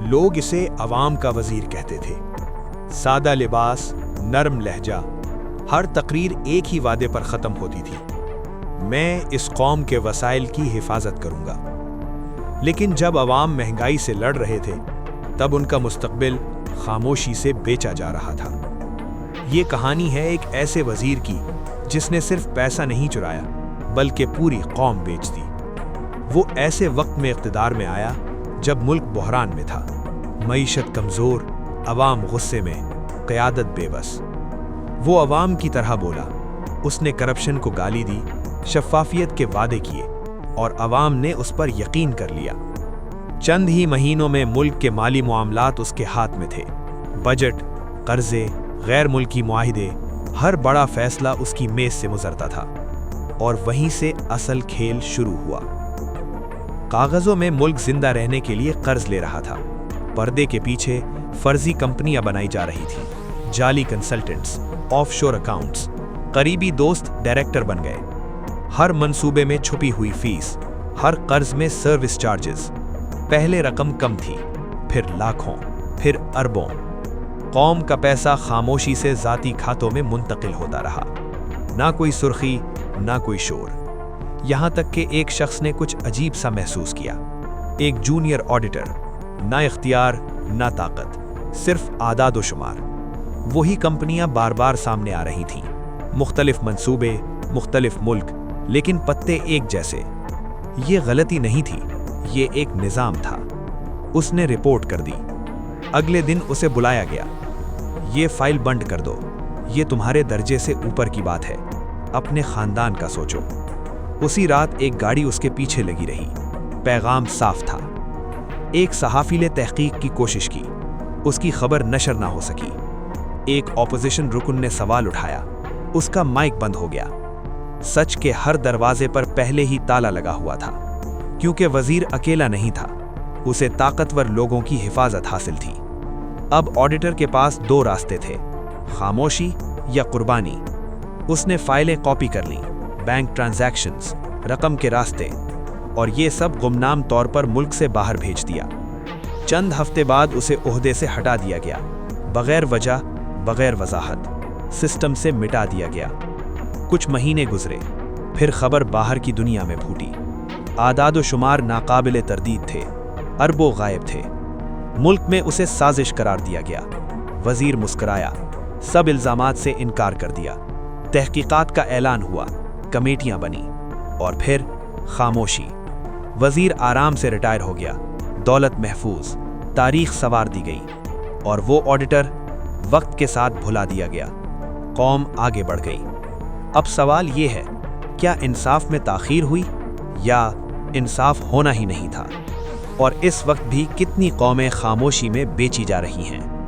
لوگ اسے عوام کا وزیر کہتے تھے۔ سادہ لباس، نرم لہجہ، ہر تقریر ایک ہی وعدے پر ختم ہوتی تھی: میں اس قوم کے وسائل کی حفاظت کروں گا۔ لیکن جب عوام مہنگائی سے لڑ رہے تھے، تب ان کا مستقبل خاموشی سے بیچا جا رہا تھا۔ یہ کہانی ہے ایک ایسے وزیر کی جس نے صرف پیسہ نہیں چرایا بلکہ پوری قوم بیچ دی۔ وہ ایسے وقت میں اقتدار میں آیا جب ملک بحران میں تھا، معیشت کمزور، عوام غصے میں، قیادت بے بس۔ وہ عوام کی طرح بولا، اس نے کرپشن کو گالی دی، شفافیت کے وعدے کیے، اور عوام نے اس پر یقین کر لیا۔ چند ہی مہینوں میں ملک کے مالی معاملات اس کے ہاتھ میں تھے۔ بجٹ، قرضے، غیر ملکی معاہدے، ہر بڑا فیصلہ اس کی میز سے گزرتا تھا، اور وہیں سے اصل کھیل شروع ہوا۔ کاغذوں میں ملک زندہ رہنے کے لیے قرض لے رہا تھا، پردے کے پیچھے فرضی کمپنیاں بنائی جا رہی تھیں، جعلی کنسلٹنٹس، آف شور اکاؤنٹس، قریبی دوست ڈائریکٹر بن گئے۔ ہر منصوبے میں چھپی ہوئی فیس، ہر قرض میں سروس چارجز۔ پہلے رقم کم تھی، پھر لاکھوں، پھر اربوں۔ قوم کا پیسہ خاموشی سے ذاتی کھاتوں میں منتقل ہوتا رہا، نہ کوئی سرخی، نہ کوئی شور۔ یہاں تک کہ ایک شخص نے کچھ عجیب سا محسوس کیا۔ ایک جونیئر آڈیٹر، نہ اختیار، نہ طاقت، صرف اعداد و شمار۔ وہی کمپنیاں بار بار سامنے آ رہی تھیں، مختلف منصوبے، مختلف ملک، لیکن پتے ایک جیسے۔ یہ غلطی نہیں تھی، یہ ایک نظام تھا۔ اس نے رپورٹ کر دی۔ اگلے دن اسے بلایا گیا۔ یہ فائل بند کر دو، یہ تمہارے درجے سے اوپر کی بات ہے، اپنے خاندان کا سوچو۔ اسی رات ایک گاڑی اس کے پیچھے لگی رہی۔ پیغام صاف تھا۔ ایک صحافی نے تحقیق کی کوشش کی، اس کی خبر نشر نہ ہو سکی۔ ایک اپوزیشن رکن نے سوال اٹھایا، اس کا مائک بند ہو گیا۔ سچ کے ہر دروازے پر پہلے ہی تالا لگا ہوا تھا، کیونکہ وزیر اکیلا نہیں تھا، اسے طاقتور لوگوں کی حفاظت حاصل تھی۔ اب آڈیٹر کے پاس دو راستے تھے، خاموشی یا قربانی۔ اس نے فائلیں کاپی کر لیں، بینک ٹرانزیکشنز، رقم کے راستے، اور یہ سب گمنام طور پر ملک سے باہر بھیج دیا۔ چند ہفتے بعد اسے عہدے سے ہٹا دیا گیا، بغیر وجہ، بغیر وضاحت، سسٹم سے مٹا دیا گیا۔ کچھ مہینے گزرے، پھر خبر باہر کی دنیا میں پھوٹی۔ اعداد و شمار ناقابل تردید تھے، اربوں غائب تھے۔ ملک میں اسے سازش قرار دیا گیا۔ وزیر مسکرایا، سب الزامات سے انکار کر دیا۔ تحقیقات کا اعلان ہوا، کمیٹیاں بنی، اور پھر خاموشی۔ وزیر آرام سے ریٹائر ہو گیا، دولت محفوظ، تاریخ سنوار دی گئی، اور وہ آڈیٹر وقت کے ساتھ بھلا دیا گیا۔ قوم آگے بڑھ گئی۔ اب سوال یہ ہے، کیا انصاف میں تاخیر ہوئی یا انصاف ہونا ہی نہیں تھا؟ اور اس وقت بھی کتنی قومیں خاموشی میں بیچی جا رہی ہیں؟